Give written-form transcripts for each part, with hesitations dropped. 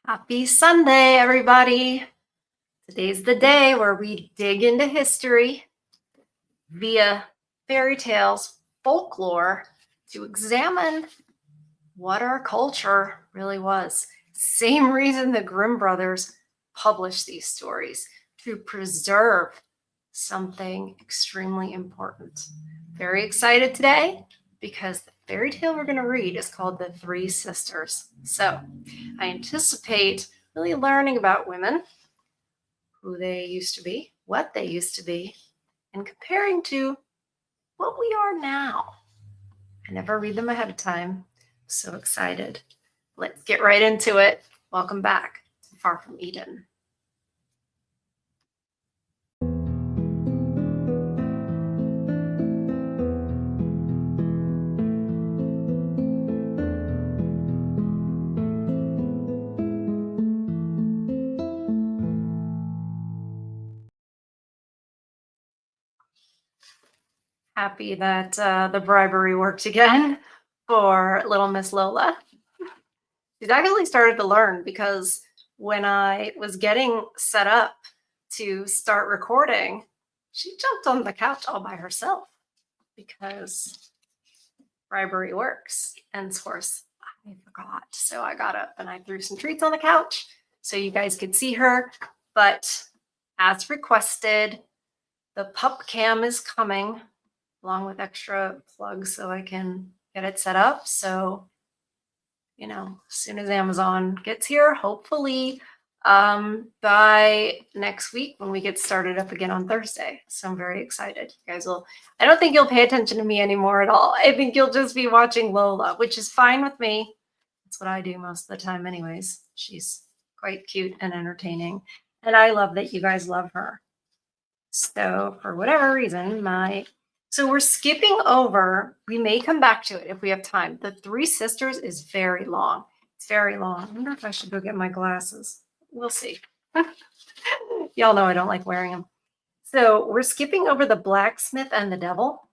Happy Sunday, everybody. Today's the day where we dig into history via fairy tales, folklore, to examine what our culture really was. Same reason the Grimm brothers published these stories, to preserve something extremely important. Very excited today because the fairy tale we're going to read is called The Three Sisters. So I anticipate really learning about women, who they used to be, what they used to be, and comparing to what we are now. I never read them ahead of time. I'm so excited. Let's get right into it. Welcome back to Far From Eden. Happy that the bribery worked again for little Miss Lola. She's actually started to learn, because when I was getting set up to start recording, she jumped on the couch all by herself, because bribery works. And of course, I forgot. So I got up and I threw some treats on the couch so you guys could see her. But as requested, the pup cam is coming along with extra plugs so I can get it set up. So, as soon as Amazon gets here, hopefully by next week when we get started up again on Thursday. So I'm very excited. You guys I don't think you'll pay attention to me anymore at all. I think you'll just be watching Lola, which is fine with me. That's what I do most of the time anyways. She's quite cute and entertaining. And I love that you guys love her. So for whatever reason, so we're skipping over, we may come back to it if we have time. The Three Sisters is very long. It's very long. I wonder if I should go get my glasses. We'll see. Y'all know I don't like wearing them. So we're skipping over the blacksmith and the devil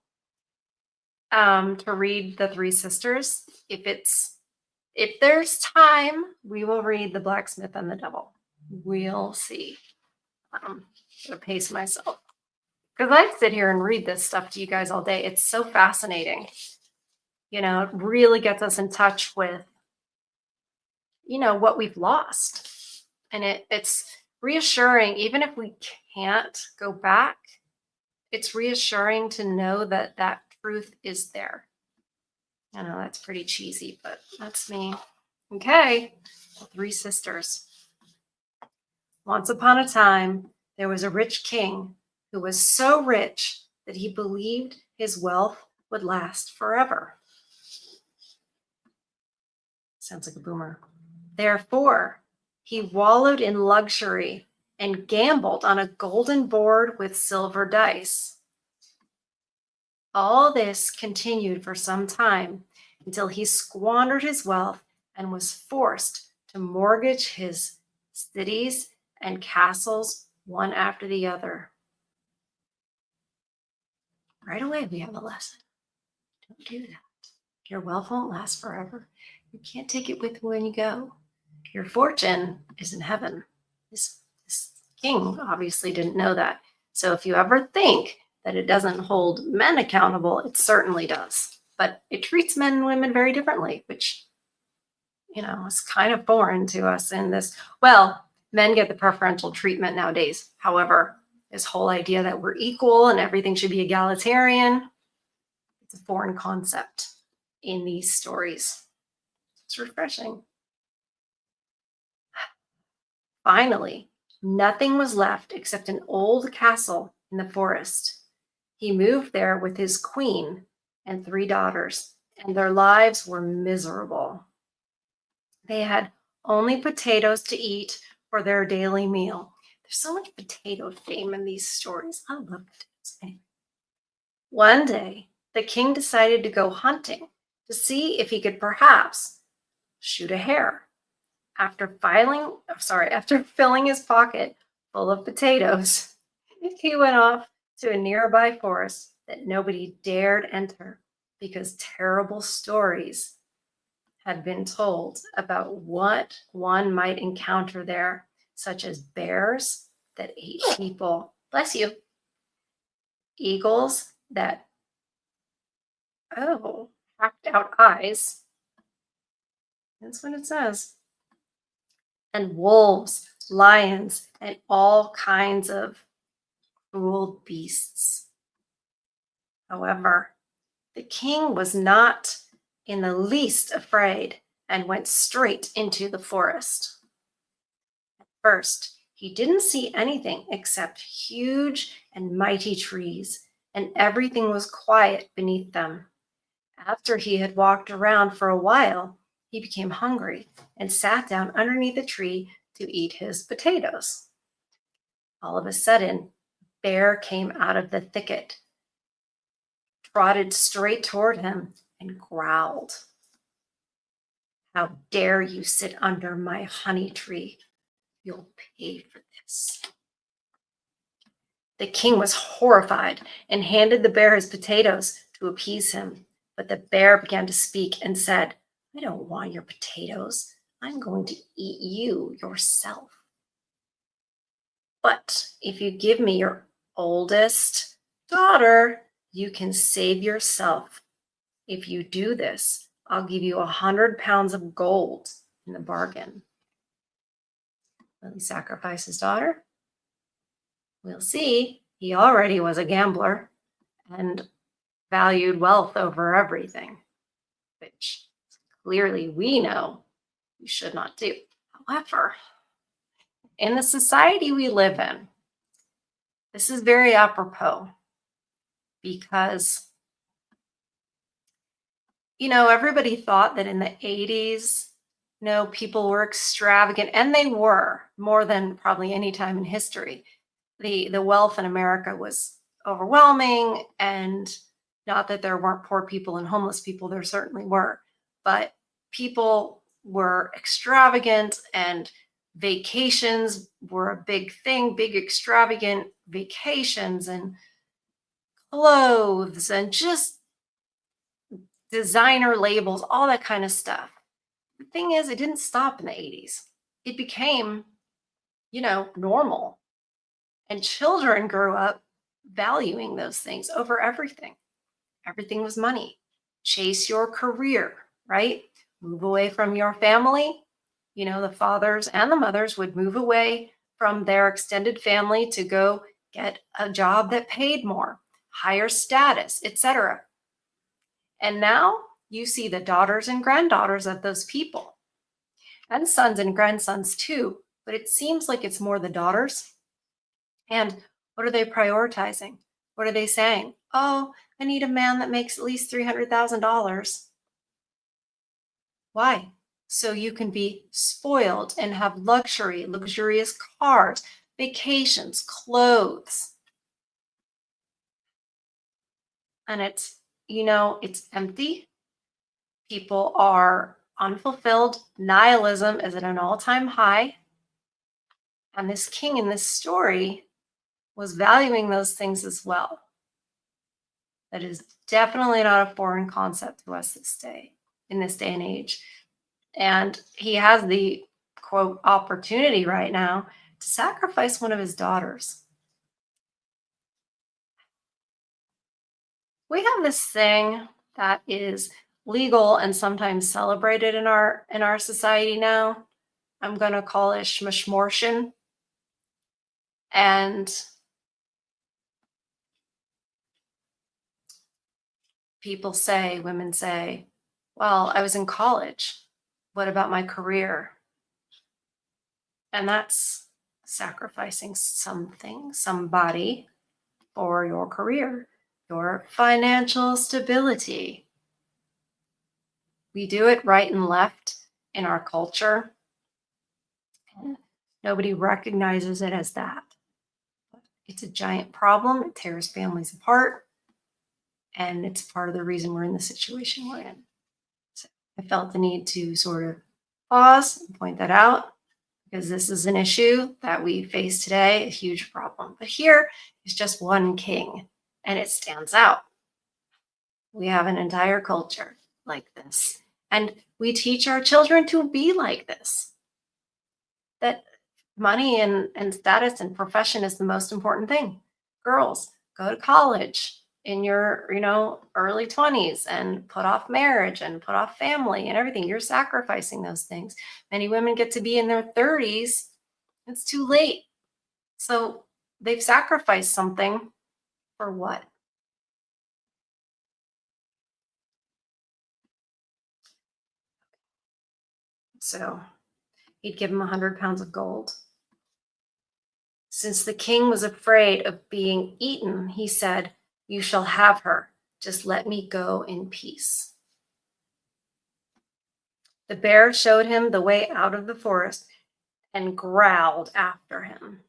to read the Three Sisters. If there's time, we will read the blacksmith and the devil. We'll see. I'm gonna pace myself, because I sit here and read this stuff to you guys all day. It's so fascinating. It really gets us in touch with, what we've lost. And it's reassuring, even if we can't go back, it's reassuring to know that that truth is there. I know that's pretty cheesy, but that's me. Okay, the Three Sisters. Once upon a time, there was a rich king who was so rich that he believed his wealth would last forever. Sounds like a boomer. Therefore, he wallowed in luxury and gambled on a golden board with silver dice. All this continued for some time until he squandered his wealth and was forced to mortgage his cities and castles one after the other. Right away, we have a lesson. Don't do that. Your wealth won't last forever. You can't take it with you when you go. Your fortune is in heaven. This king obviously didn't know that. So if you ever think that it doesn't hold men accountable, it certainly does. But it treats men and women very differently, which, is kind of foreign to us in this. Well, men get the preferential treatment nowadays. However, this whole idea that we're equal and everything should be egalitarian, it's a foreign concept in these stories. It's refreshing. Finally, nothing was left except an old castle in the forest. He moved there with his queen and 3 daughters, and their lives were miserable. They had only potatoes to eat for their daily meal. There's so much potato fame in these stories. I love potatoes. Anyway. One day, the king decided to go hunting to see if he could perhaps shoot a hare. After filling his pocket full of potatoes, he went off to a nearby forest that nobody dared enter because terrible stories had been told about what one might encounter there, such as bears that ate people, bless you, eagles that, oh, hacked out eyes. That's what it says. And wolves, lions, and all kinds of cruel beasts. However, the king was not in the least afraid and went straight into the forest. First, he didn't see anything except huge and mighty trees, and everything was quiet beneath them. After he had walked around for a while, he became hungry and sat down underneath a tree to eat his potatoes. All of a sudden, Bear came out of the thicket, trotted straight toward him, and growled. "How dare you sit under my honey tree? You'll pay for this." The king was horrified and handed the bear his potatoes to appease him. But the bear began to speak and said, "I don't want your potatoes. I'm going to eat you yourself. But if you give me your oldest daughter, you can save yourself. If you do this, I'll give you 100 pounds of gold in the bargain." Will he sacrifice his daughter? We'll see. He already was a gambler and valued wealth over everything, which clearly we know we should not do. However, in the society we live in, this is very apropos because, everybody thought that in the 80s, people were extravagant, and they were more than probably any time in history. The wealth in America was overwhelming, and not that there weren't poor people and homeless people, there certainly were, but people were extravagant, and vacations were a big thing, big extravagant vacations and clothes and just designer labels, all that kind of stuff. The thing is, it didn't stop in the 80s. It became, normal. And children grew up valuing those things over everything. Everything was money. Chase your career, right? Move away from your family. The fathers and the mothers would move away from their extended family to go get a job that paid more, higher status, etc. And now you see the daughters and granddaughters of those people, and sons and grandsons too, but it seems like it's more the daughters. And what are they prioritizing? What are they saying? "Oh, I need a man that makes at least $300,000. Why? So you can be spoiled and have luxury, luxurious cars, vacations, clothes." And it's empty. People are unfulfilled. Nihilism is at an all-time high. And this king in this story was valuing those things as well. That is definitely not a foreign concept to us in this day and age. And he has the quote opportunity right now to sacrifice one of his daughters. We have this thing that is legal and sometimes celebrated in our society now. I'm going to call it schmishmortion. And women say, "Well, I was in college. What about my career?" And that's sacrificing something, somebody, for your career, your financial stability. We do it right and left in our culture, and nobody recognizes it as that. It's a giant problem. It tears families apart, and it's part of the reason we're in the situation we're in. So I felt the need to sort of pause and point that out, because this is an issue that we face today, a huge problem. But here is just one king, and it stands out. We have an entire culture like this. And We teach our children to be like this, that money and status and profession is the most important thing. Girls, go to college in your, early 20s and put off marriage and put off family and everything. You're sacrificing those things. Many women get to be in their 30s. It's too late. So they've sacrificed something for what? So he'd give him 100 pounds of gold. Since the king was afraid of being eaten, he said, "You shall have her. Just let me go in peace." The bear showed him the way out of the forest and growled after him.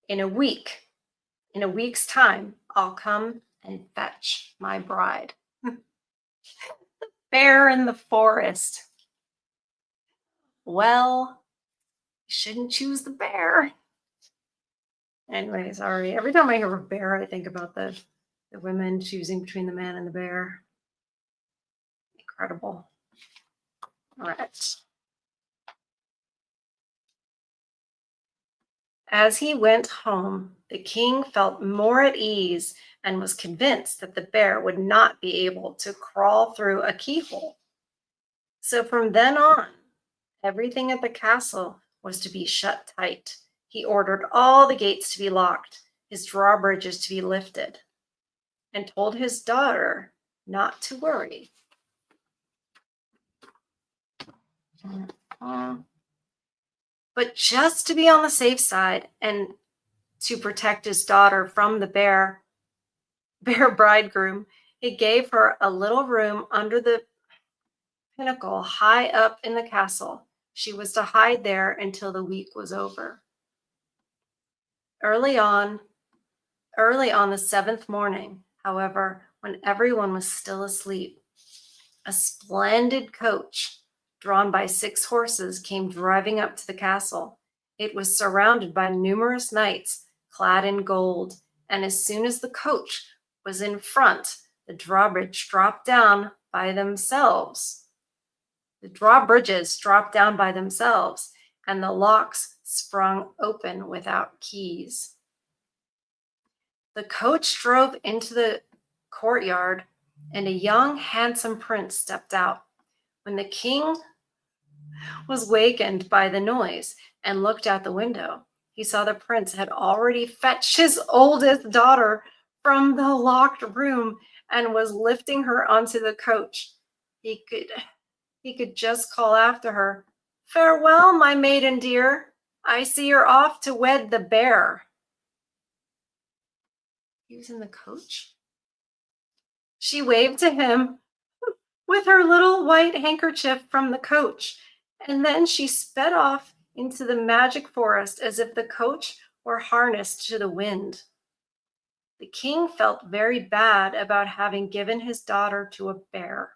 In a week, in a week's time, I'll come and fetch my bride. Bear in the forest. Well, you shouldn't choose the bear. Anyway, sorry. Every time I hear a bear, I think about the women choosing between the man and the bear. Incredible. All right. As he went home, the king felt more at ease and was convinced that the bear would not be able to crawl through a keyhole. So from then on, everything at the castle was to be shut tight. He ordered all the gates to be locked, his drawbridges to be lifted, and told his daughter not to worry. But just to be on the safe side and to protect his daughter from the bear bridegroom, he gave her a little room under the pinnacle high up in the castle. She was to hide there until the week was over. Early on the seventh morning, however, when everyone was still asleep, a splendid coach drawn by 6 horses came driving up to the castle. It was surrounded by numerous knights clad in gold, and as soon as the coach was in front, the drawbridge dropped down by themselves. The drawbridges dropped down by themselves, and the locks sprung open without keys. The coach drove into the courtyard, and a young, handsome prince stepped out. When the king was wakened by the noise and looked out the window, he saw the prince had already fetched his oldest daughter from the locked room and was lifting her onto the coach. He could just call after her, "Farewell, my maiden dear. I see you're off to wed the bear." He was in the coach. She waved to him with her little white handkerchief from the coach, and then she sped off into the magic forest as if the coach were harnessed to the wind. The king felt very bad about having given his daughter to a bear.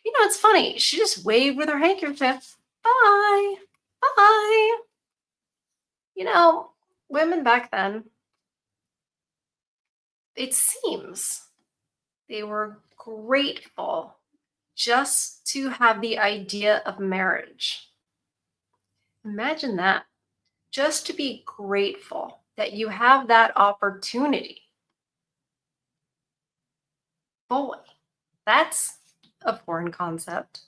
It's funny. She just waved with her handkerchief. Bye. Bye. Women back then, it seems they were grateful just to have the idea of marriage. Imagine that. Just to be grateful that you have that opportunity. Boy, that's a foreign concept.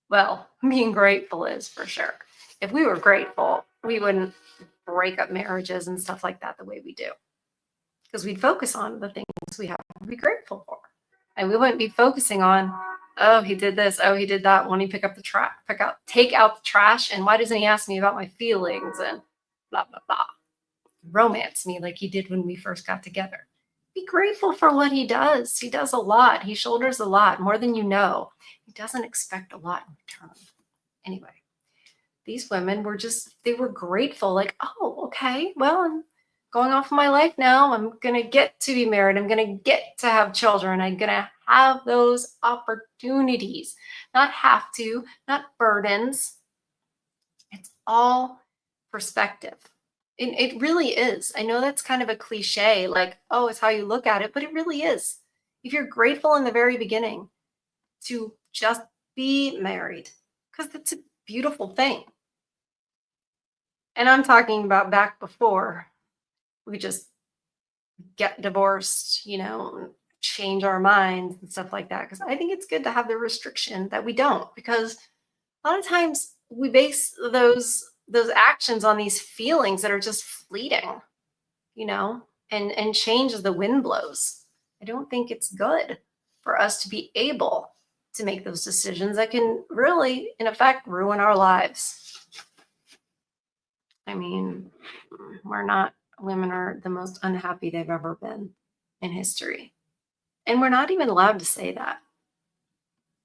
Well, being grateful is for sure. If we were grateful, we wouldn't break up marriages and stuff like that the way we do. Because we'd focus on the things we have to be grateful for. And we wouldn't be focusing on, oh, he did this, oh, he did that. When he take out the trash, and why doesn't he ask me about my feelings and blah, blah, blah. Romance me like he did when we first got together. Be grateful for what he does. He does a lot. He shoulders a lot, more than you know. He doesn't expect a lot in return. Anyway, these women they were grateful. Like, oh, okay, well, I'm going off of my life now. I'm going to get to be married. I'm going to get to have children. I'm going to have those opportunities. Not have to, not burdens. It's all perspective. It really is. I know that's kind of a cliche, like, oh, it's how you look at it, but it really is. If you're grateful in the very beginning, to just be married because it's a beautiful thing. And I'm talking about back before we just get divorced, change our minds and stuff like that. Because I think it's good to have the restriction that we don't, because a lot of times we base those actions on these feelings that are just fleeting, and change as the wind blows. I don't think it's good for us to be able to make those decisions that can really, in effect, ruin our lives. I mean, women are the most unhappy they've ever been in history. And we're not even allowed to say that.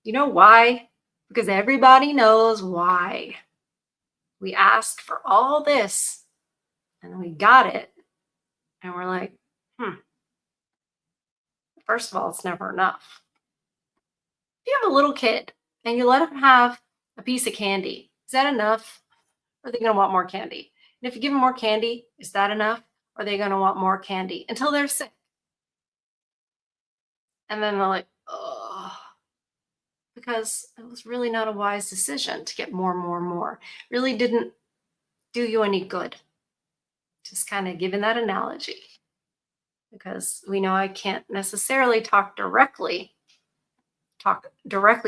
You know why? Because everybody knows why. We asked for all this and we got it. And we're like, first of all, it's never enough. If you have a little kid and you let them have a piece of candy, is that enough? Or are they going to want more candy? And if you give them more candy, is that enough? Or are they going to want more candy until they're sick? And then they're like, oh, because it was really not a wise decision to get more and more and more. Really didn't do you any good. Just kind of giving that analogy, because we know I can't necessarily talk directly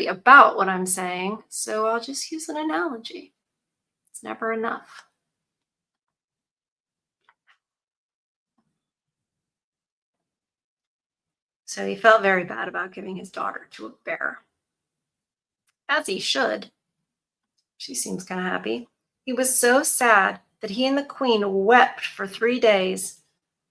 about what I'm saying. So I'll just use an analogy. It's never enough. So he felt very bad about giving his daughter to a bear. As he should. She seems kind of happy. He was so sad that he and the queen wept for 3 days.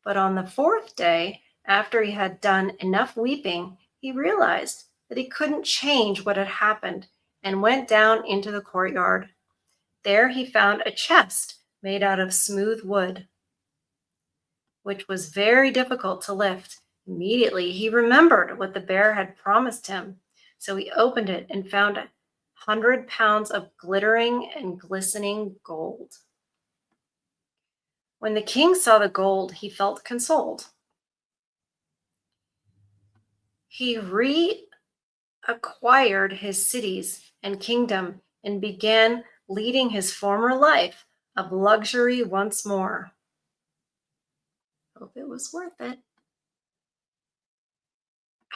But on the 4th day, after he had done enough weeping, he realized that he couldn't change what had happened and went down into the courtyard. There he found a chest made out of smooth wood, which was very difficult to lift. Immediately he remembered what the bear had promised him. So he opened it and found 100 pounds of glittering and glistening gold. When the king saw the gold, he felt consoled. He reacquired his cities and kingdom and began leading his former life of luxury once more. Hope it was worth it.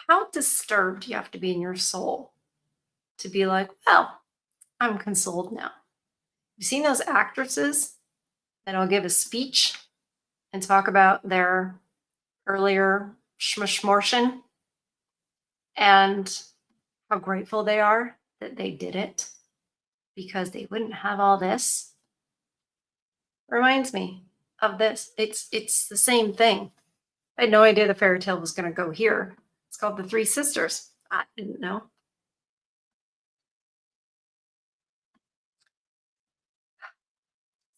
How disturbed do you have to be in your soul to be like, well, I'm consoled now? You've seen those actresses that'll give a speech and talk about their earlier schmortion and how grateful they are that they did it because they wouldn't have all this. Reminds me of this. It's the same thing. I had no idea the fairy tale was going to go here. It's called The Three Sisters. I didn't know.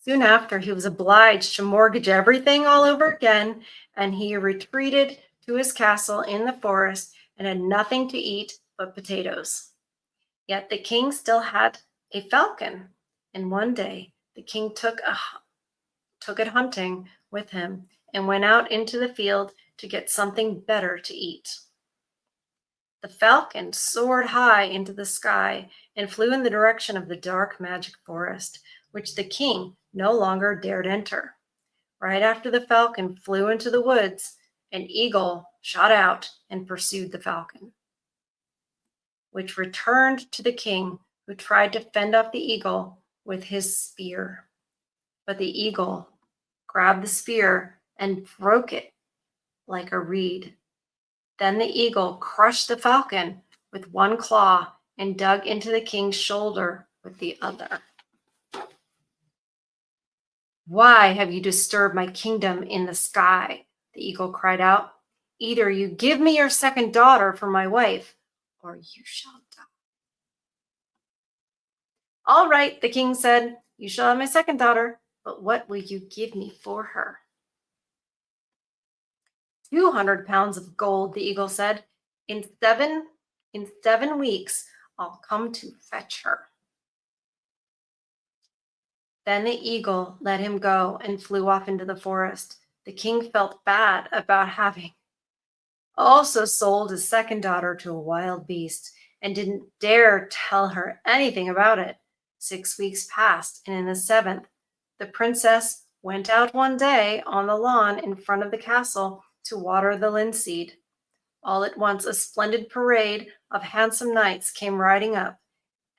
Soon after, he was obliged to mortgage everything all over again, and he retreated to his castle in the forest and had nothing to eat but potatoes. Yet the king still had a falcon, and one day the king took it hunting with him and went out into the field to get something better to eat. The falcon soared high into the sky and flew in the direction of the dark magic forest, which the king no longer dared enter. Right after the falcon flew into the woods, an eagle shot out and pursued the falcon, which returned to the king, who tried to fend off the eagle with his spear. But the eagle grabbed the spear and broke it like a reed. Then the eagle crushed the falcon with one claw and dug into the king's shoulder with the other. Why have you disturbed my kingdom in the sky? The eagle cried out. Either you give me your second daughter for my wife, or you shall die. All right, the king said, you shall have my second daughter, but what will you give me for her? 200 pounds of gold, the eagle said. In seven weeks, I'll come to fetch her. Then the eagle let him go and flew off into the forest. The king felt bad about having also sold his second daughter to a wild beast and didn't dare tell her anything about it. 6 weeks passed, and in the seventh, the princess went out one day on the lawn in front of the castle to water the linseed. All at once, a splendid parade of handsome knights came riding up,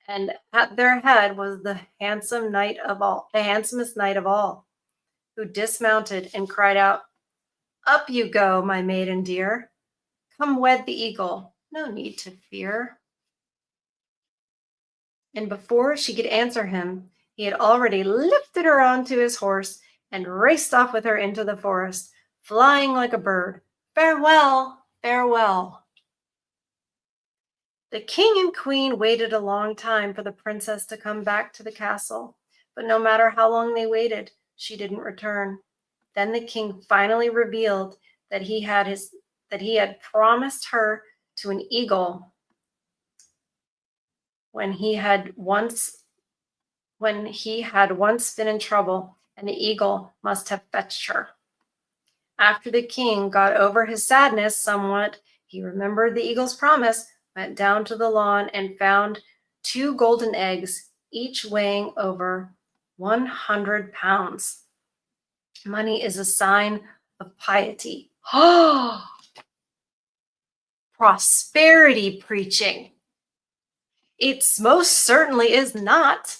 and at their head was the handsomest knight of all, who dismounted and cried out, "Up you go, my maiden dear. Come wed the eagle. No need to fear." And before she could answer him, he had already lifted her onto his horse and raced off with her into the forest, flying like a bird. Farewell, farewell. The king and queen waited a long time for the princess to come back to the castle, but no matter how long they waited, she didn't return. Then the king finally revealed that he had promised her to an eagle when he had once been in trouble, and the eagle must have fetched her. After the king got over his sadness somewhat, he remembered the eagle's promise, went down to the lawn, and found 2 golden eggs, each weighing over 100 pounds. Money is a sign of piety. Oh, prosperity preaching. It most certainly is not.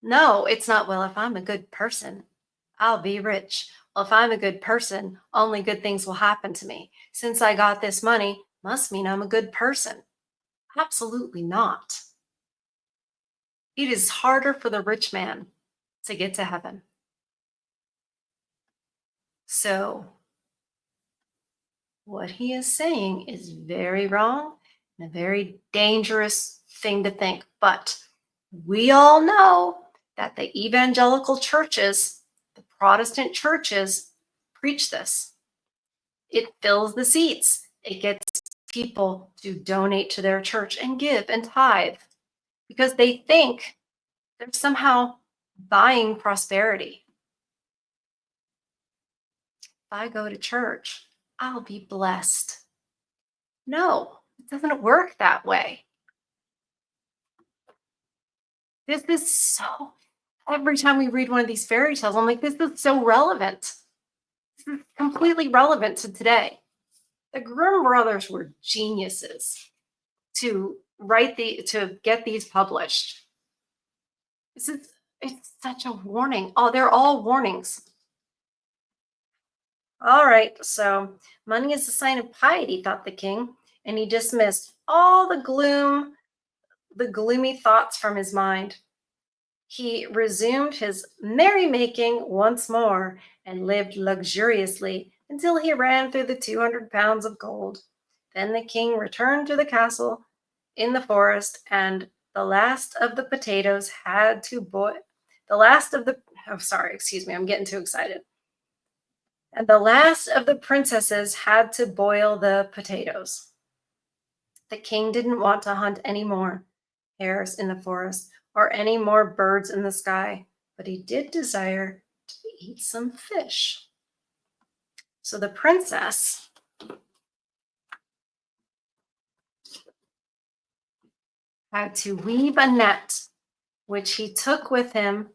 No, it's not. Well, if I'm a good person, I'll be rich. Well, if I'm a good person, only good things will happen to me. Since I got this money, must mean I'm a good person. Absolutely not. It is harder for the rich man to get to heaven. So, what he is saying is very wrong and a very dangerous thing to think. But we all know that the evangelical churches, the Protestant churches, preach this. It fills the seats. It gets people to donate to their church and give and tithe because they think they're somehow buying prosperity. If I go to church, I'll be blessed. No, it doesn't work that way. This is so, every time we read one of these fairy tales, I'm like, this is so relevant. This is completely relevant to today. The Grimm brothers were geniuses to get these published. It's such a warning. Oh, they're all warnings. All right, so money is a sign of piety, thought the king, and he dismissed all the gloomy thoughts from his mind. He resumed his merrymaking once more and lived luxuriously until he ran through the 200 pounds of gold. Then the king returned to the castle in the forest, and the last of the potatoes had to boil. Excuse me, I'm getting too excited. And the last of the princesses had to boil the potatoes. The king didn't want to hunt any more hares in the forest or any more birds in the sky, but he did desire to eat some fish. So the princess had to weave a net, which he took with him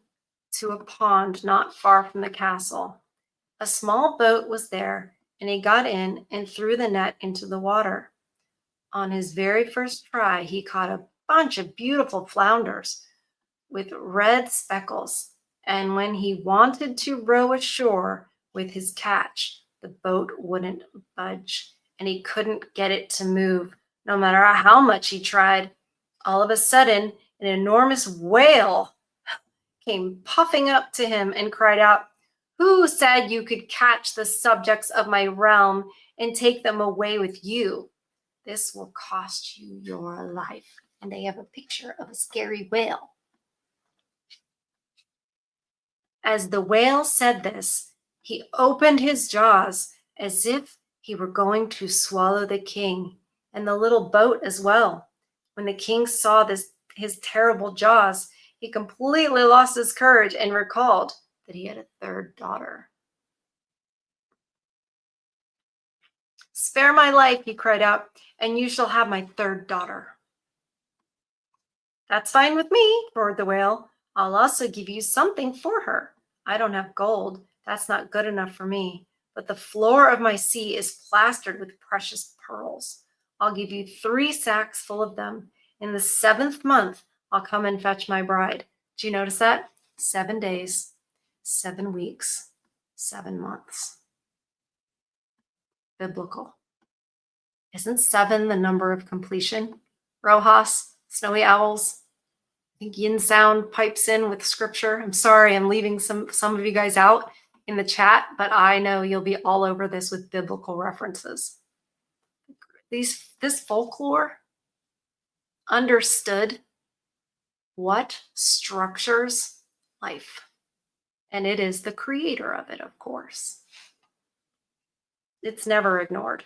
to a pond not far from the castle. A small boat was there, and he got in and threw the net into the water. On his very first try, he caught a bunch of beautiful flounders with red speckles, and when he wanted to row ashore with his catch, the boat wouldn't budge, and he couldn't get it to move, no matter how much he tried. All of a sudden, an enormous whale came puffing up to him and cried out, "Who said you could catch the subjects of my realm and take them away with you? This will cost you your life." And they have a picture of a scary whale. As the whale said this, he opened his jaws as if he were going to swallow the king and the little boat as well. When the king saw his terrible jaws, he completely lost his courage and recalled that he had a third daughter. Spare my life, he cried out, and you shall have my third daughter. That's fine with me, roared the whale. I'll also give you something for her. I don't have gold. That's not good enough for me. But the floor of my sea is plastered with precious pearls. I'll give you 3 sacks full of them. In the 7th month, I'll come and fetch my bride. Do you notice that? 7 days, 7 weeks, 7 months. Biblical. Isn't 7 the number of completion? Rojas, snowy owls. I think yin sound pipes in with scripture. I'm sorry, I'm leaving some of you guys out in the chat, but I know you'll be all over this with biblical references. This folklore understood what structures life, and it is the creator of it, of course. It's never ignored.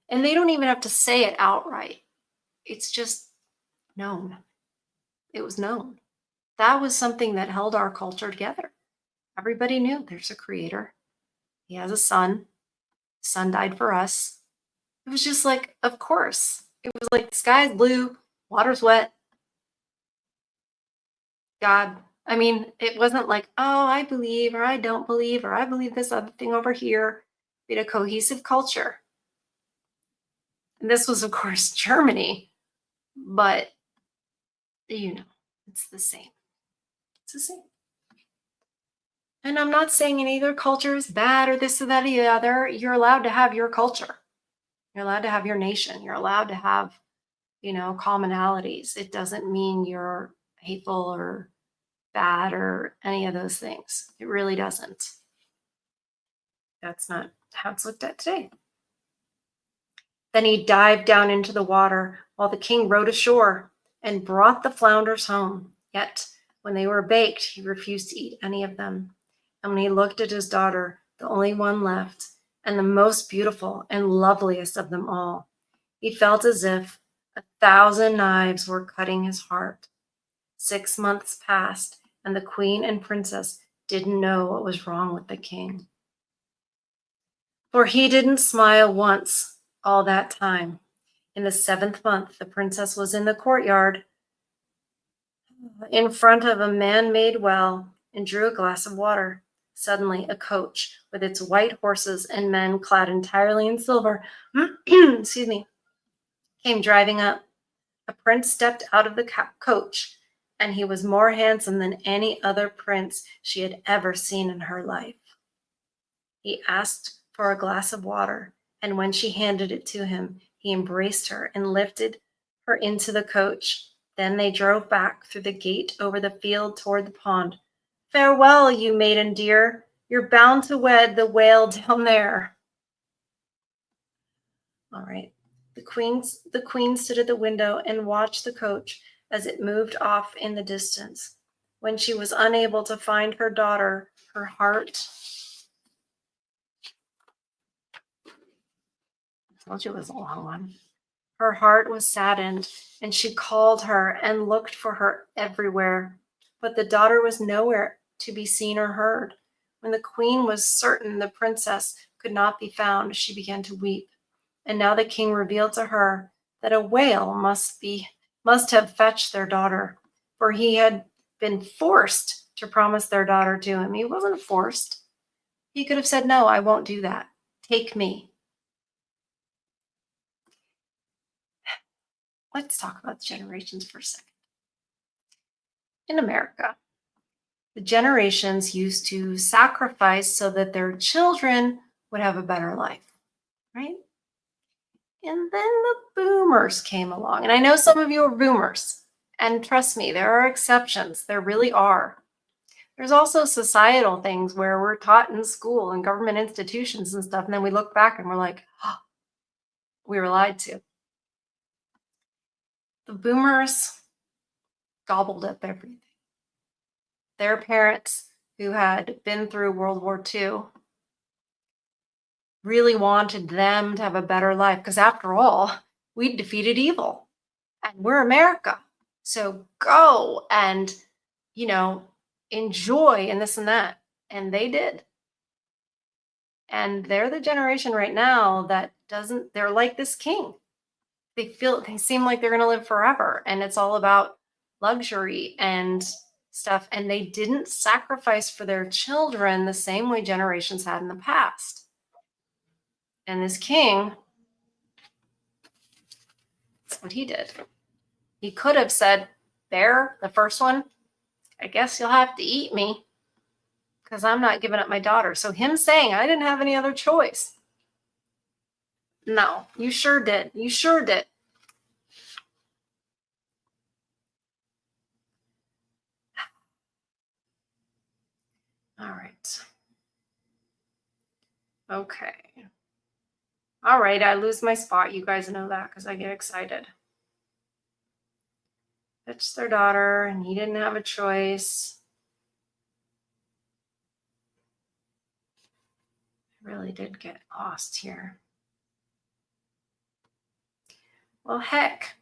And they don't even have to say it outright. It's just known. It was known. That was something that held our culture together. Everybody knew there's a creator. He has a son. The son died for us. It was just like, of course. It was like the sky's blue, water's wet. God. I mean, it wasn't like, oh, I believe or I don't believe or I believe this other thing over here. We had a cohesive culture. And this was, of course, Germany, but it's the same. It's the same. And I'm not saying any other culture is bad or this or that or the other. You're allowed to have your culture. You're allowed to have your nation. You're allowed to have, commonalities. It doesn't mean you're hateful or bad or any of those things. It really doesn't. That's not how it's looked at today. Then he dived down into the water while the king rowed ashore and brought the flounders home. Yet, when they were baked, he refused to eat any of them. And when he looked at his daughter, the only one left, and the most beautiful and loveliest of them all, he felt as if 1,000 knives were cutting his heart. 6 months passed, and the queen and princess didn't know what was wrong with the king. For he didn't smile once all that time. In the 7th month, the princess was in the courtyard in front of a man-made well and drew a glass of water. Suddenly, a coach with its white horses and men clad entirely in silver, excuse me, came driving up. A prince stepped out of the coach, and he was more handsome than any other prince she had ever seen in her life. He asked for a glass of water, and when she handed it to him, he embraced her and lifted her into the coach. Then they drove back through the gate over the field toward the pond. Farewell, you maiden dear. You're bound to wed the whale down there. All right. The queen stood at the window and watched the coach as it moved off in the distance. When she was unable to find her daughter, her heart... I told you it was a long one. Her heart was saddened, and she called her and looked for her everywhere. But the daughter was nowhere to be seen or heard. When the queen was certain the princess could not be found, she began to weep. And now the king revealed to her that a whale must have fetched their daughter, for he had been forced to promise their daughter to him. He wasn't forced. He could have said, no, I won't do that. Take me. Let's talk about generations for a second. In America, the generations used to sacrifice so that their children would have a better life, right? And then the boomers came along. And I know some of you are boomers. And trust me, there are exceptions. There really are. There's also societal things where we're taught in school and government institutions and stuff. And then we look back and we're like, oh, we were lied to. The boomers gobbled up everything. Their parents, who had been through World War II, really wanted them to have a better life. Because after all, we defeated evil. And we're America. So go and, enjoy and this and that. And they did. And they're the generation right now that doesn't, they're like this king. They seem like they're going to live forever. And it's all about luxury and stuff. And they didn't sacrifice for their children the same way generations had in the past. And this king, that's what he did. He could have said, Bear, the first one, I guess you'll have to eat me because I'm not giving up my daughter. So him saying, I didn't have any other choice. No, you sure did. You sure did. All right. Okay. All right, I lose my spot. You guys know that because I get excited. It's their daughter, and he didn't have a choice. I really did get lost here. Well, heck.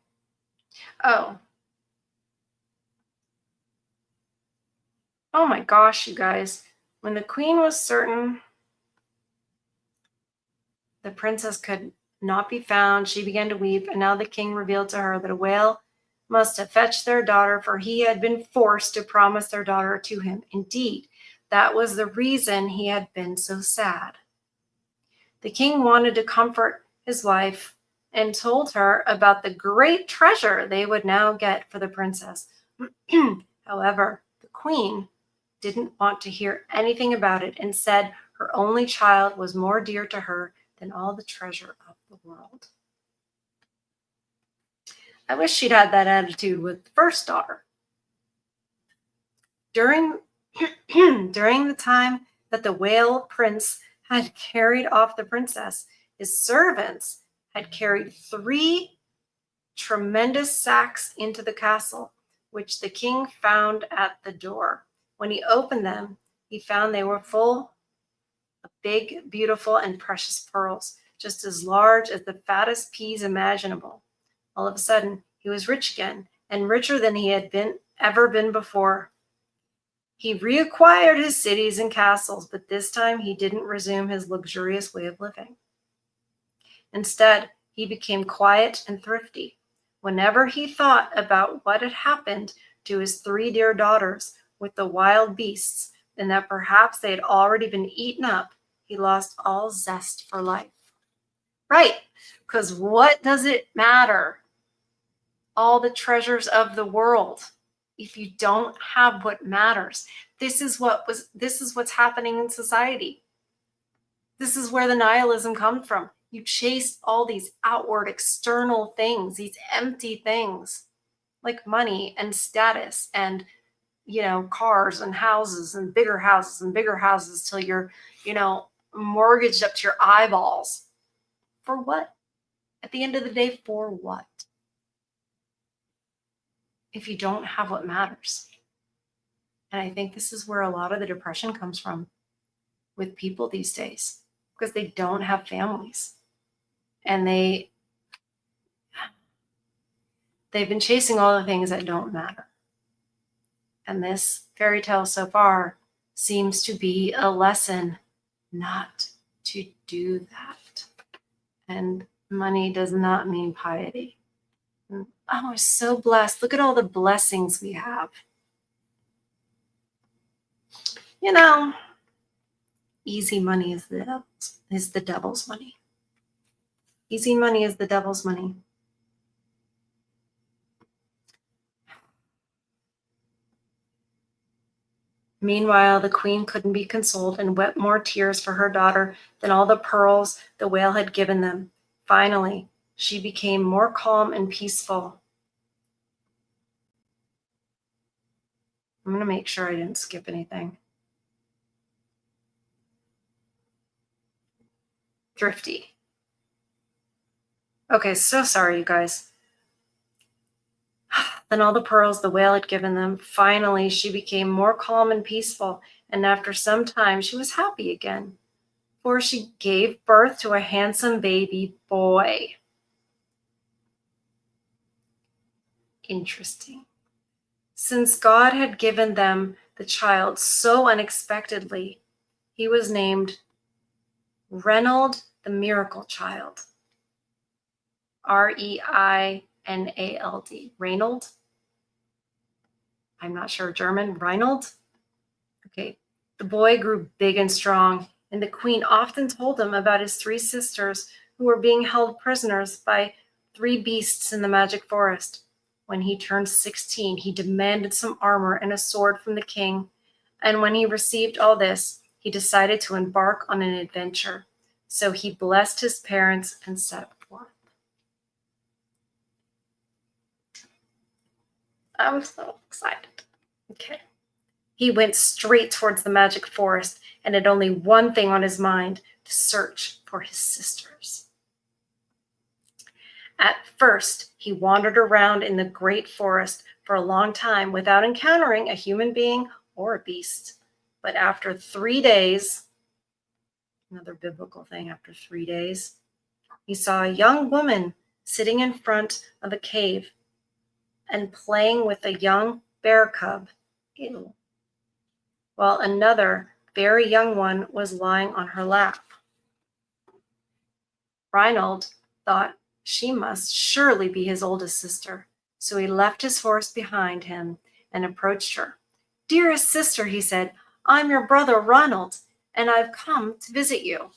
Oh. Oh my gosh, you guys. When the queen was certain the princess could not be found, she began to weep, and now the king revealed to her that a whale must have fetched their daughter, for he had been forced to promise their daughter to him. Indeed, that was the reason he had been so sad. The king wanted to comfort his wife and told her about the great treasure they would now get for the princess. However, the queen didn't want to hear anything about it and said her only child was more dear to her than all the treasure of the world. I wish she'd had that attitude with the first daughter. During the time that the whale prince had carried off the princess, his servants had carried 3 tremendous sacks into the castle, which the king found at the door. When he opened them, he found they were full of big, beautiful, and precious pearls, just as large as the fattest peas imaginable. All of a sudden, he was rich again, and richer than he had ever been before. He reacquired his cities and castles, but this time he didn't resume his luxurious way of living. Instead, he became quiet and thrifty. Whenever he thought about what had happened to his 3 dear daughters with the wild beasts, and that perhaps they had already been eaten up, he lost all zest for life. Right, because what does it matter? All the treasures of the world if you don't have what matters. This is what's happening in society. This is where the nihilism comes from. You chase all these outward external things, these empty things like money and status and cars and houses and bigger houses till you're mortgaged up to your eyeballs. For what? At the end of the day, for what? If you don't have what matters. And I think this is where a lot of the depression comes from with people these days, because they don't have families. And they've been chasing all the things that don't matter. And this fairy tale so far seems to be a lesson not to do that. And money does not mean piety. Oh, we're so blessed. Look at all the blessings we have. Easy money is the devil's money. Easy money is the devil's money. Meanwhile, the queen couldn't be consoled and wept more tears for her daughter than all the pearls the whale had given them. Finally, she became more calm and peaceful. I'm going to make sure I didn't skip anything. Thrifty. Okay, so sorry, you guys. Then all the pearls the whale had given them. Finally, she became more calm and peaceful, and after some time, she was happy again, for she gave birth to a handsome baby boy. Interesting. Since God had given them the child so unexpectedly, he was named Reynold the miracle child. Reinald. Reynold? I'm not sure. German? Reynold? Okay. The boy grew big and strong, and the queen often told him about his three sisters who were being held prisoners by three beasts in the magic forest. When he turned 16, he demanded some armor and a sword from the king, and when he received all this, he decided to embark on an adventure. So he blessed his parents and set forth. I'm so excited. Okay. He went straight towards the magic forest and had only one thing on his mind: to search for his sisters. At first, he wandered around in the great forest for a long time without encountering a human being or a beast. But after 3 days, another biblical thing, after 3 days, he saw a young woman sitting in front of a cave and playing with a young bear cub. Ew. While another very young one was lying on her lap. Reynold thought she must surely be his oldest sister, so he left his horse behind him and approached her. "Dearest sister," he said, "I'm your brother Reynold, and I've come to visit you."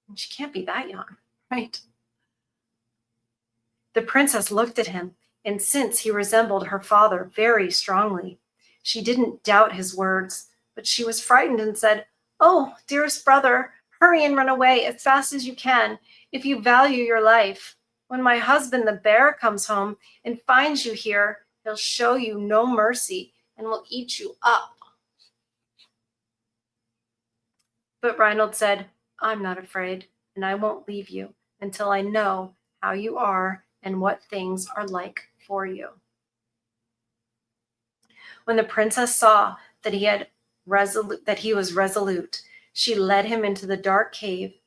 And she can't be that young, right? The princess looked at him, and since he resembled her father very strongly, she didn't doubt his words, but she was frightened and said, "Oh, dearest brother, hurry and run away as fast as you can, if you value your life. When my husband, the bear, comes home and finds you here, he'll show you no mercy and will eat you up." But Reynold said, "I'm not afraid, and I won't leave you until I know how you are and what things are like for you." When the princess saw that he was resolute, she led him into the dark cave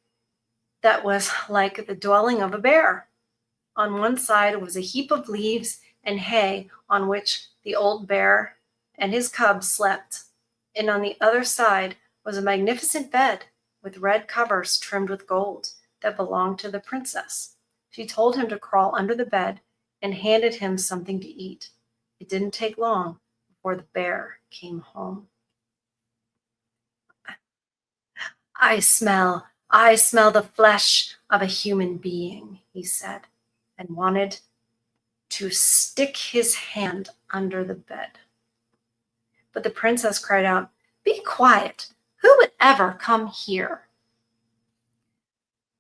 that was like the dwelling of a bear. On one side was a heap of leaves and hay on which the old bear and his cubs slept, and on the other side was a magnificent bed with red covers trimmed with gold that belonged to the princess. She told him to crawl under the bed and handed him something to eat. It didn't take long before the bear came home. I smell the flesh of a human being," he said, and wanted to stick his hand under the bed. But the princess cried out, "Be quiet! Who would ever come here?"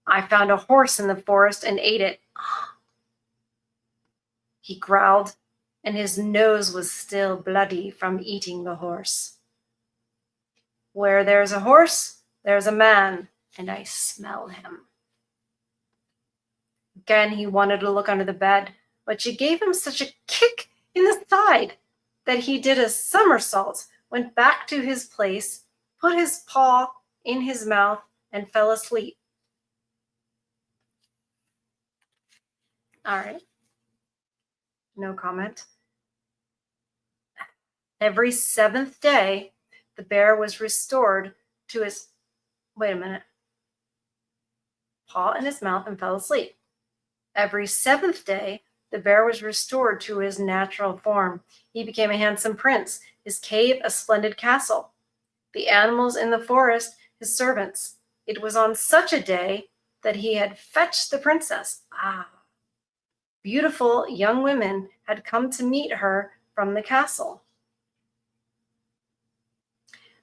"I found a horse in the forest and ate it," he growled, and his nose was still bloody from eating the horse. "Where there's a horse, there's a man, and I smell him." Again, he wanted to look under the bed, but she gave him such a kick in the side that he did a somersault, went back to his place, put his paw in his mouth, and fell asleep. All right, no comment. Every seventh day, the bear was restored to his, wait a minute, paw in his mouth and fell asleep. Every seventh day, the bear was restored to his natural form. He became a handsome prince, his cave a splendid castle, the animals in the forest his servants. It was on such a day that he had fetched the princess. Beautiful young women had come to meet her from the castle.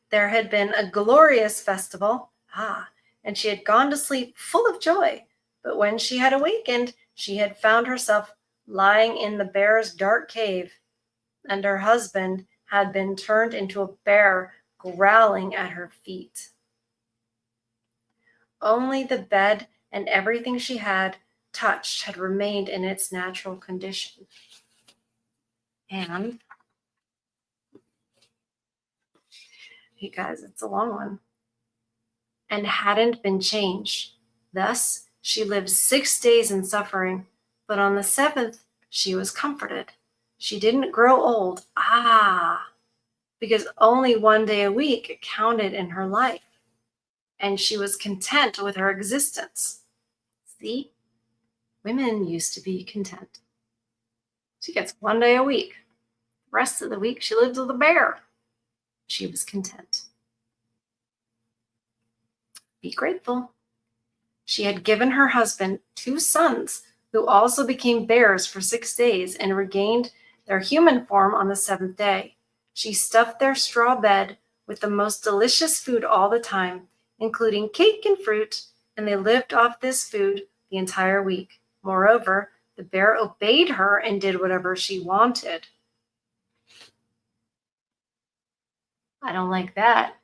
There had been a glorious festival, and she had gone to sleep full of joy. But when she had awakened, she had found herself lying in the bear's dark cave, and her husband had been turned into a bear growling at her feet. Only the bed and everything she had touched had remained in its natural condition. And, you guys, it's a long one. And hadn't been changed. Thus, she lived 6 days in suffering, but on the seventh, she was comforted. She didn't grow old. Because only one day a week counted in her life. and she was content with her existence. See, women used to be content. She gets 1 day a week. The rest of the week, she lives with a bear. She was content. Be grateful. She had given her husband 2 sons who also became bears for 6 days and regained their human form on the 7th day. She stuffed their straw bed with the most delicious food all the time, including cake and fruit, and they lived off this food the entire week. Moreover, the bear obeyed her and did whatever she wanted. I don't like that.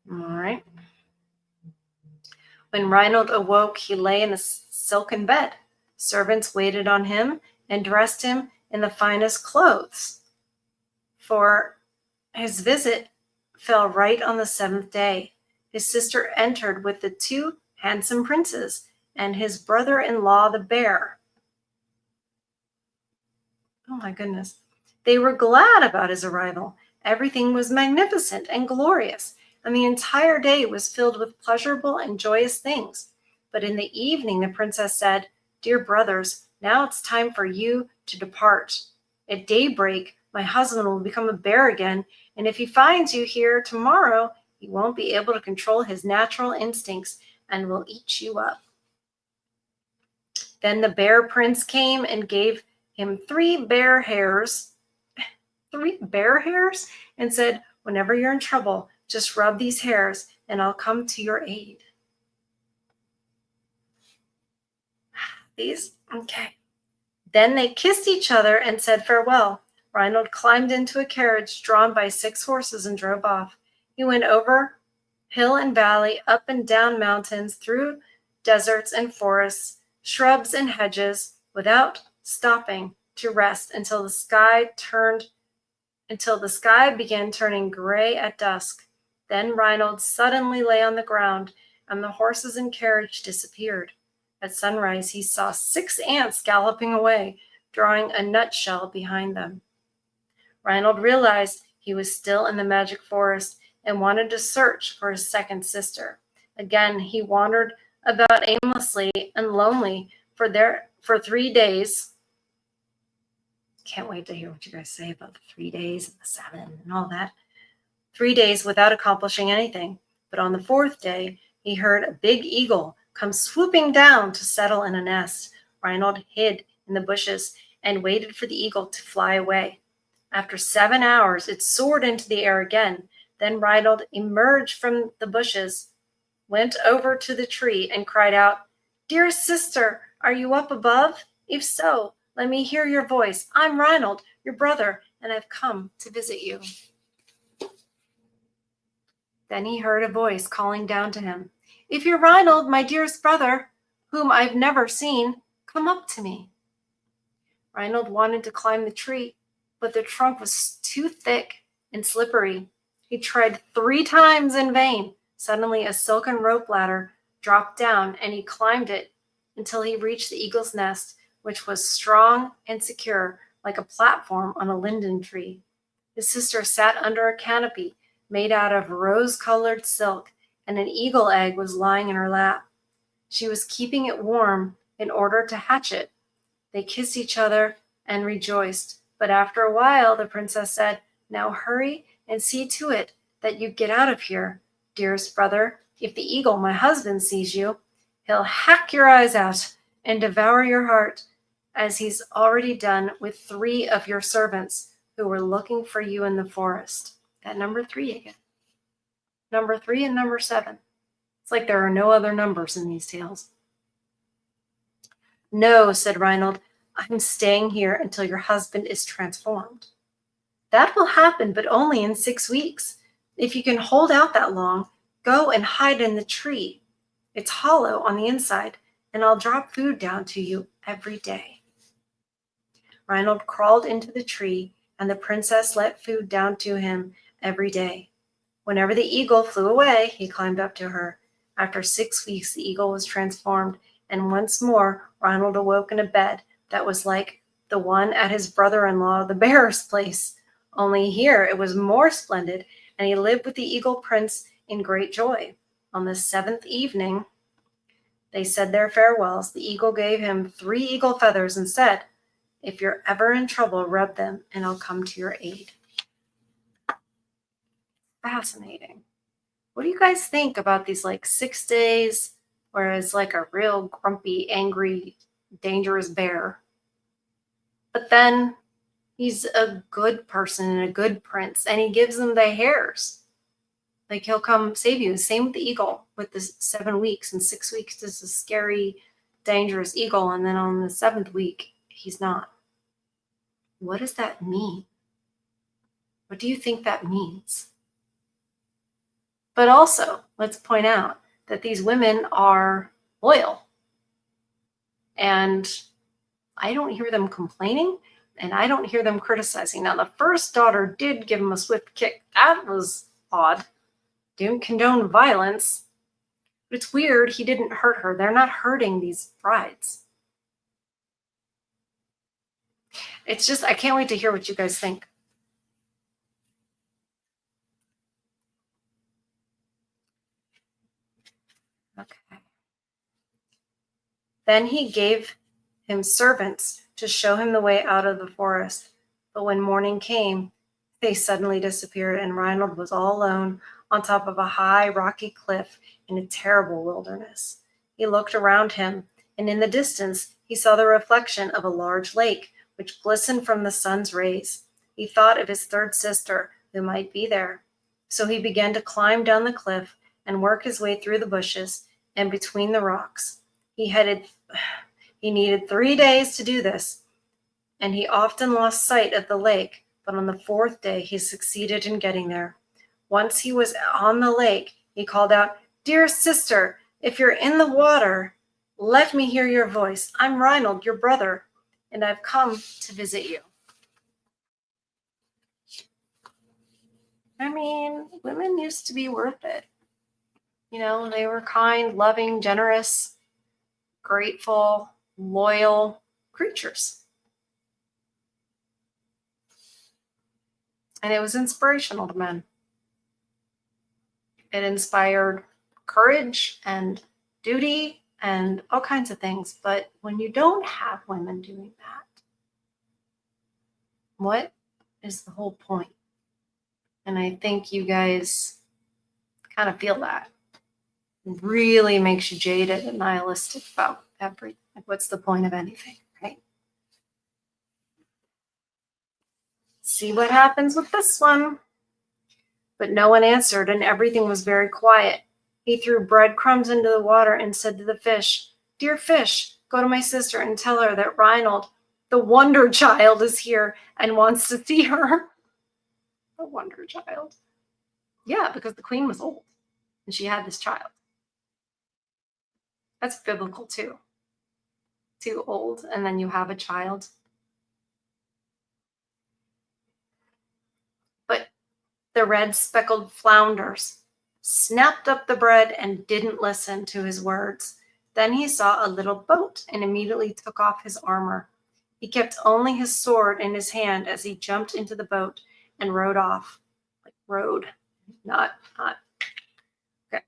All right. When Reynold awoke, he lay in a silken bed. Servants waited on him and dressed him in the finest clothes, for his visit fell right on the 7th day. His sister entered with the 2 handsome princes and his brother-in-law, the bear. Oh my goodness. They were glad about his arrival. Everything was magnificent and glorious, and the entire day was filled with pleasurable and joyous things. But in the evening, the princess said, "Dear brothers, now it's time for you to depart. At daybreak, my husband will become a bear again, and if he finds you here tomorrow, he won't be able to control his natural instincts and will eat you up." Then the bear prince came and gave him 3 bear hairs, and said, "Whenever you're in trouble, just rub these hairs and I'll come to your aid." Okay. Then they kissed each other and said farewell. Reynold climbed into a carriage drawn by 6 horses and drove off. He went over hill and valley, up and down mountains, through deserts and forests, shrubs and hedges, without stopping to rest until the sky began turning gray at dusk. Then Reynold suddenly lay on the ground, and the horses and carriage disappeared. At sunrise, he saw 6 ants galloping away, drawing a nutshell behind them. Reynold realized he was still in the magic forest and wanted to search for his second sister. Again, he wandered about aimlessly and lonely for 3 days. Can't wait to hear what you guys say about the 3 days and the 7 and all that. 3 days without accomplishing anything. But on the 4th day, he heard a big eagle come swooping down to settle in a nest. Reynold hid in the bushes and waited for the eagle to fly away. After 7 hours, it soared into the air again. Then Reynold emerged from the bushes, went over to the tree, and cried out, "Dear sister, are you up above? If so, let me hear your voice. I'm Reynold, your brother, and I've come to visit you." Then he heard a voice calling down to him, "If you're Reynold, my dearest brother, whom I've never seen, come up to me." Reynold wanted to climb the tree, but the trunk was too thick and slippery. He tried 3 times in vain. Suddenly, a silken rope ladder dropped down, and he climbed it until he reached the eagle's nest, which was strong and secure, like a platform on a linden tree. His sister sat under a canopy made out of rose-colored silk, and an eagle egg was lying in her lap. She was keeping it warm in order to hatch it. They kissed each other and rejoiced. But after a while, the princess said, "Now hurry and see to it that you get out of here, dearest brother. If the eagle, my husband, sees you, he'll hack your eyes out and devour your heart, as he's already done with 3 of your servants who were looking for you in the forest." That number 3 again. Number 3 and number 7. It's like there are no other numbers in these tales. "No," said Reynold, "I'm staying here until your husband is transformed." "That will happen, but only in 6 weeks. If you can hold out that long, go and hide in the tree. It's hollow on the inside, and I'll drop food down to you every day." Reynold crawled into the tree, and the princess let food down to him every day. Whenever the eagle flew away, he climbed up to her. After 6 weeks, the eagle was transformed, and once more Reynold awoke in a bed that was like the one at his brother-in-law, the bear's place. Only here it was more splendid and he lived with the eagle prince in great joy. On the 7th evening, they said their farewells. The eagle gave him 3 eagle feathers and said, "If you're ever in trouble, rub them, and I'll come to your aid." Fascinating. What do you guys think about these 6 days where it's like a real grumpy, angry, dangerous bear? But then he's a good person and a good prince, and he gives them the hairs. He'll come save you. Same with the eagle with the 7 weeks. And 6 weeks is a scary, dangerous eagle. And then on the 7th week, he's not. What does that mean? What do you think that means? But also, let's point out that these women are loyal. And I don't hear them complaining, and I don't hear them criticizing. Now, the first daughter did give him a swift kick. That was odd. Didn't condone violence. But it's weird he didn't hurt her. They're not hurting these brides. It's just, I can't wait to hear what you guys think. Okay. Then he gave him servants to show him the way out of the forest. But when morning came, they suddenly disappeared, and Reynold was all alone on top of a high, rocky cliff in a terrible wilderness. He looked around him, and in the distance he saw the reflection of a large lake, which glistened from the sun's rays. He thought of his 3rd sister, who might be there. So he began to climb down the cliff and work his way through the bushes and between the rocks. He needed 3 days to do this, and he often lost sight of the lake, but on the 4th day he succeeded in getting there. Once he was on the lake, he called out, "Dear sister, if you're in the water, let me hear your voice. I'm Reynold, your brother, and I've come to visit you." I mean, women used to be worth it. They were kind, loving, generous, grateful, loyal creatures. And it was inspirational to men. It inspired courage and duty and all kinds of things. But when you don't have women doing that, what is the whole point? And I think you guys kind of feel that. It really makes you jaded and nihilistic about everything. What's the point of anything, right? See what happens with this one. But no one answered, and everything was very quiet. He threw breadcrumbs into the water and said to the fish, "Dear fish, go to my sister and tell her that Reynold, the wonder child, is here and wants to see her." The wonder child. Yeah, because the queen was old and she had this child. That's biblical too. Too old and then you have a child. But the red speckled flounders snapped up the bread and didn't listen to his words. Then he saw a little boat and immediately took off his armor. He kept only his sword in his hand as he jumped into the boat and rowed off. Like rowed, not. Okay.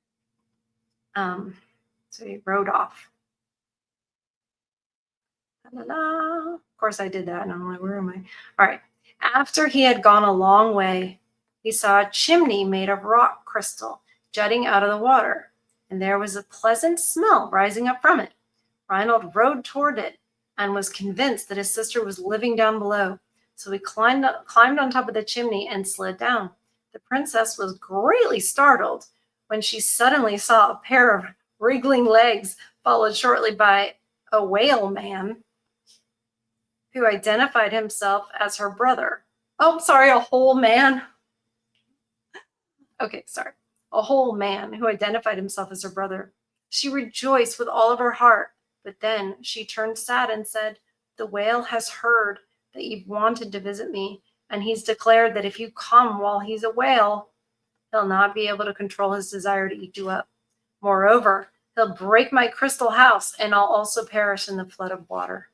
So he rowed off. Of course I did that, and I'm like, where am I? All right. After he had gone a long way, he saw a chimney made of rock crystal jutting out of the water, and there was a pleasant smell rising up from it. Reynold rowed toward it and was convinced that his sister was living down below. So he climbed on top of the chimney and slid down. The princess was greatly startled when she suddenly saw a pair of wriggling legs, followed shortly by a whale man who identified himself as her brother. Oh, sorry, a whole man. Okay, sorry. A whole man who identified himself as her brother. She rejoiced with all of her heart, but then she turned sad and said, "The whale has heard that you've wanted to visit me, and he's declared that if you come while he's a whale, he'll not be able to control his desire to eat you up. Moreover, he'll break my crystal house, and I'll also perish in the flood of water.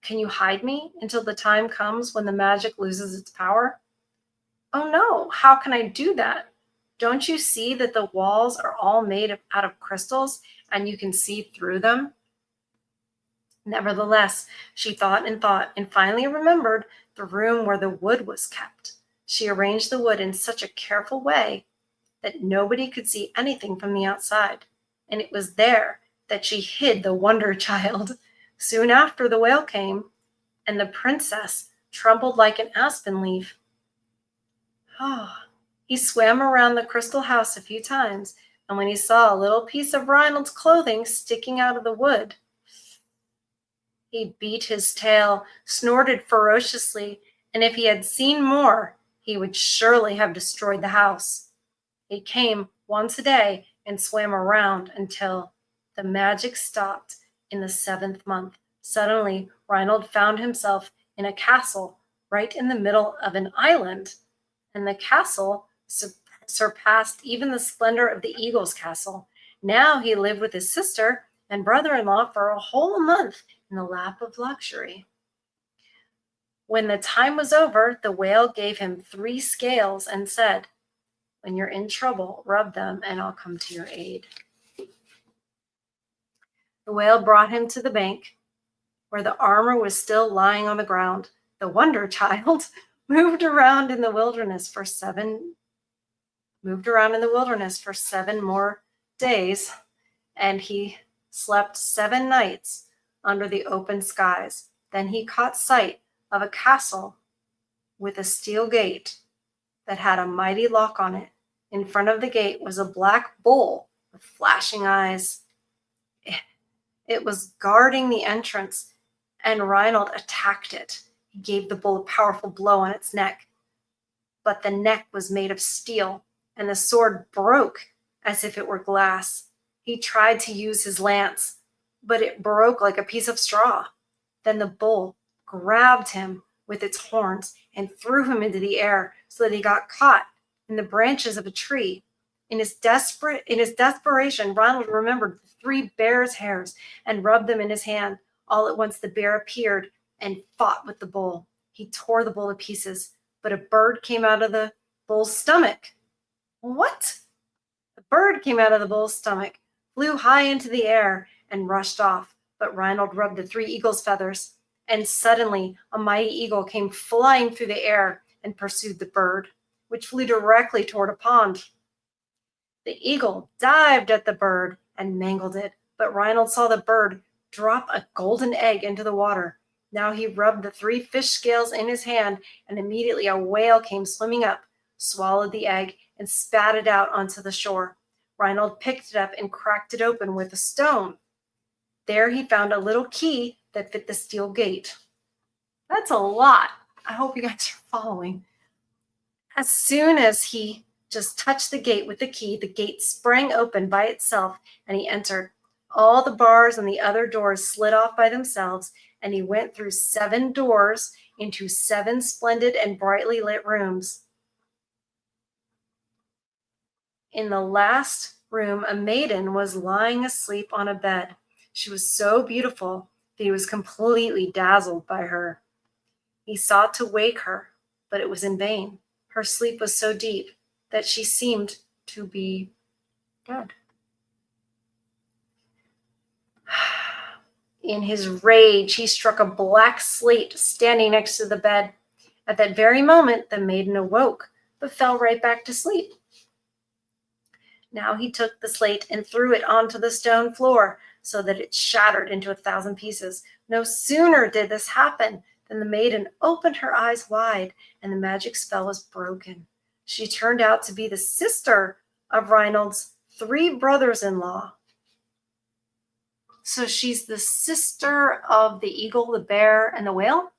Can you hide me until the time comes when the magic loses its power?" "Oh no, how can I do that? Don't you see that the walls are all out of crystals and you can see through them?" Nevertheless, she thought and finally remembered the room where the wood was kept. She arranged the wood in such a careful way that nobody could see anything from the outside, and it was there that she hid the Wonder Child. Soon after, the whale came, and the princess trembled like an aspen leaf. Oh, he swam around the crystal house a few times, and when he saw a little piece of Reynold's clothing sticking out of the wood, he beat his tail, snorted ferociously, and if he had seen more, he would surely have destroyed the house. He came once a day and swam around until the magic stopped in the 7th month. Suddenly, Reynold found himself in a castle right in the middle of an island, and the castle surpassed even the splendor of the eagle's castle. Now he lived with his sister and brother-in-law for a whole month in the lap of luxury. When the time was over, the whale gave him 3 scales and said, "When you're in trouble, rub them and I'll come to your aid." The whale brought him to the bank where the armor was still lying on the ground. The Wonder Child moved around in the wilderness for 7 more days, and he slept 7 nights under the open skies. Then he caught sight of a castle with a steel gate that had a mighty lock on it. In front of the gate was a black bull with flashing eyes. It was guarding the entrance, and Reynold attacked it. He gave the bull a powerful blow on its neck, but the neck was made of steel, and the sword broke as if it were glass. He tried to use his lance, but it broke like a piece of straw. Then the bull grabbed him with its horns and threw him into the air so that he got caught in the branches of a tree. In his desperation, Ronald remembered the 3 bear's hairs and rubbed them in his hand. All at once the bear appeared and fought with the bull. He tore the bull to pieces, but a bird came out of the bull's stomach. What? The bird came out of the bull's stomach, flew high into the air, and rushed off. But Reynold rubbed the 3 eagle's feathers, and suddenly a mighty eagle came flying through the air and pursued the bird, which flew directly toward a pond. The eagle dived at the bird and mangled it, but Reynold saw the bird drop a golden egg into the water. Now he rubbed the 3 fish scales in his hand, and immediately a whale came swimming up, swallowed the egg, and spat it out onto the shore. Reynold picked it up and cracked it open with a stone. There he found a little key that fit the steel gate. That's a lot. I hope you guys are following. As soon as he just touched the gate with the key, the gate sprang open by itself, and he entered. All the bars and the other doors slid off by themselves, and he went through 7 doors into 7 splendid and brightly lit rooms. In the last room, a maiden was lying asleep on a bed. She was so beautiful that he was completely dazzled by her. He sought to wake her, but it was in vain. Her sleep was so deep that she seemed to be dead. In his rage, he struck a black slate standing next to the bed. At that very moment, the maiden awoke, but fell right back to sleep. Now he took the slate and threw it onto the stone floor so that it shattered into 1,000 pieces. No sooner did this happen than the maiden opened her eyes wide, and the magic spell was broken. She turned out to be the sister of Reynold's 3 brothers-in-law. So she's the sister of the eagle, the bear, and the whale?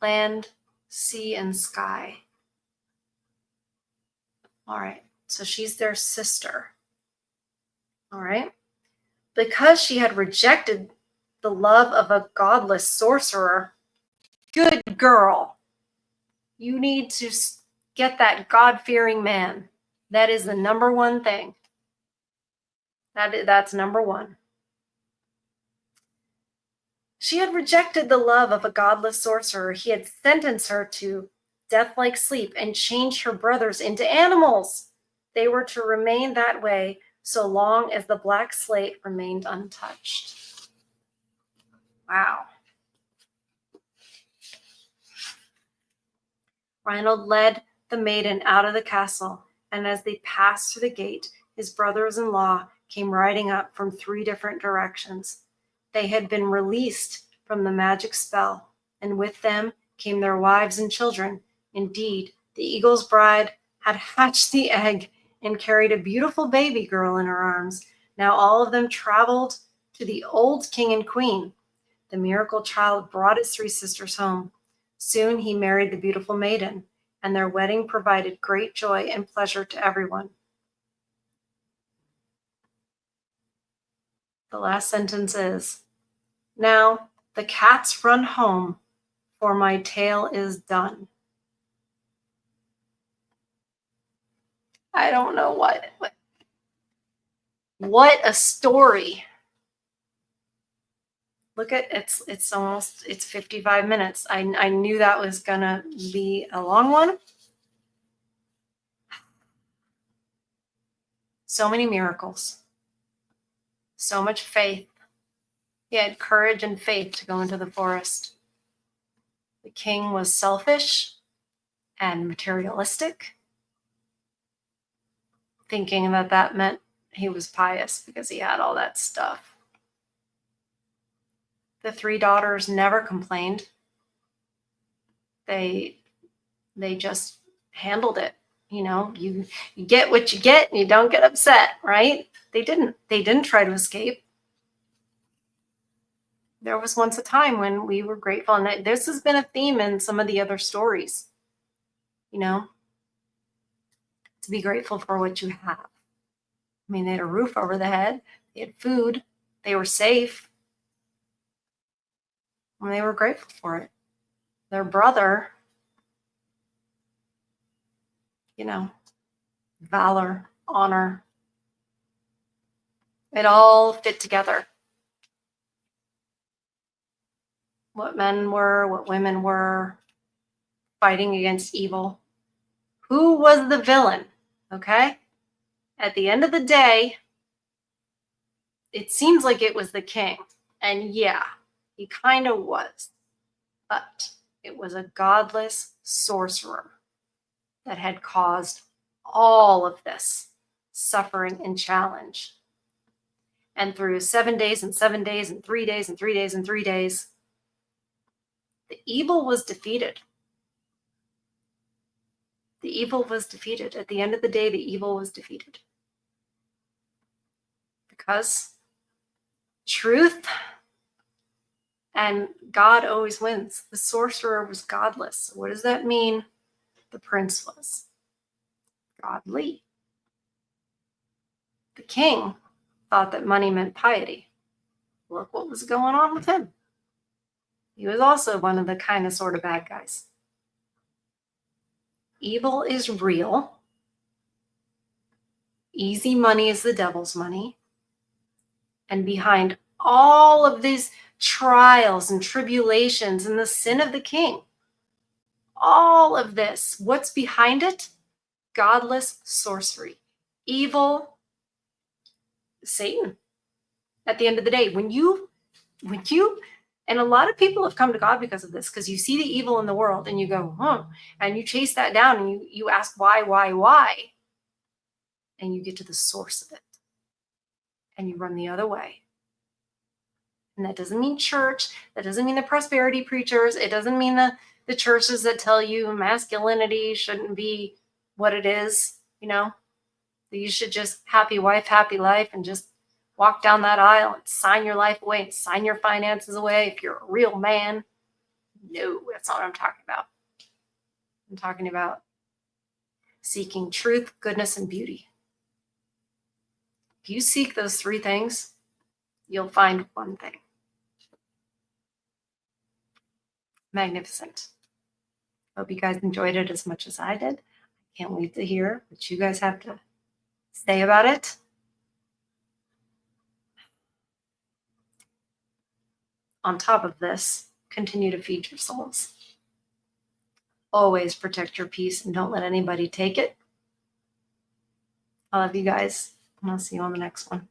Land, sea, and sky. All right, so she's their sister. All right. Because she had rejected the love of a godless sorcerer, good girl, you need to get that God-fearing man. That is the number one thing. That's number 1. She had rejected the love of a godless sorcerer. He had sentenced her to death-like sleep and changed her brothers into animals. They were to remain that way so long as the black slate remained untouched. Wow. Reynold led the maiden out of the castle, and as they passed through the gate, his brothers-in-law came riding up from 3 different directions. They had been released from the magic spell, and with them came their wives and children. Indeed, the eagle's bride had hatched the egg and carried a beautiful baby girl in her arms. Now all of them traveled to the old king and queen. The miracle child brought his 3 sisters home. Soon he married the beautiful maiden, and their wedding provided great joy and pleasure to everyone. The last sentence is, now the cats run home, for my tale is done. I don't know what a story. Look at it's 55 minutes. I knew that was gonna be a long one. So many miracles. So much faith. He had courage and faith to go into the forest. The king was selfish and materialistic, thinking that that meant he was pious because he had all that stuff. The 3 daughters never complained. They just handled it. You know, you get what you get and you don't get upset, right? They didn't try to escape. There was once a time when we were grateful, and this has been a theme in some of the other stories, you know, to be grateful for what you have. I mean, they had a roof over the head, they had food, they were safe, and they were grateful for it. Their brother, you know, valor, honor, it all fit together. What men were, what women were, fighting against evil. Who was the villain? Okay? At the end of the day, it seems like it was the king. And yeah, he kind of was. But it was a godless sorcerer that had caused all of this suffering and challenge. And through 7 days and 7 days and 3 days and 3 days and 3 days, the evil was defeated. The evil was defeated. At the end of the day, the evil was defeated. Because truth and God always wins. The sorcerer was godless. What does that mean? The prince was godly. The king thought that money meant piety. Look what was going on with him. He was also one of the kind of sort of bad guys. Evil is real. Easy money is the devil's money. And behind all of these trials and tribulations and the sin of the king, all of this, what's behind it? Godless sorcery. Evil, Satan. At the end of the day, when you, and a lot of people have come to God because of this, because you see the evil in the world and you go, and you chase that down and you ask why, and you get to the source of it and you run the other way. And that doesn't mean church. That doesn't mean the prosperity preachers. It doesn't mean the churches that tell you masculinity shouldn't be what it is, you know, that you should just happy wife, happy life, and just walk down that aisle and sign your life away and sign your finances away if you're a real man. No, that's not what I'm talking about. I'm talking about seeking truth, goodness, and beauty. If you seek those 3 things, you'll find one thing. Magnificent. Hope you guys enjoyed it as much as I did. Can't wait to hear what you guys have to say about it. On top of this, continue to feed your souls. always protect your peace and don't let anybody take it. I love you guys, and I'll see you on the next one.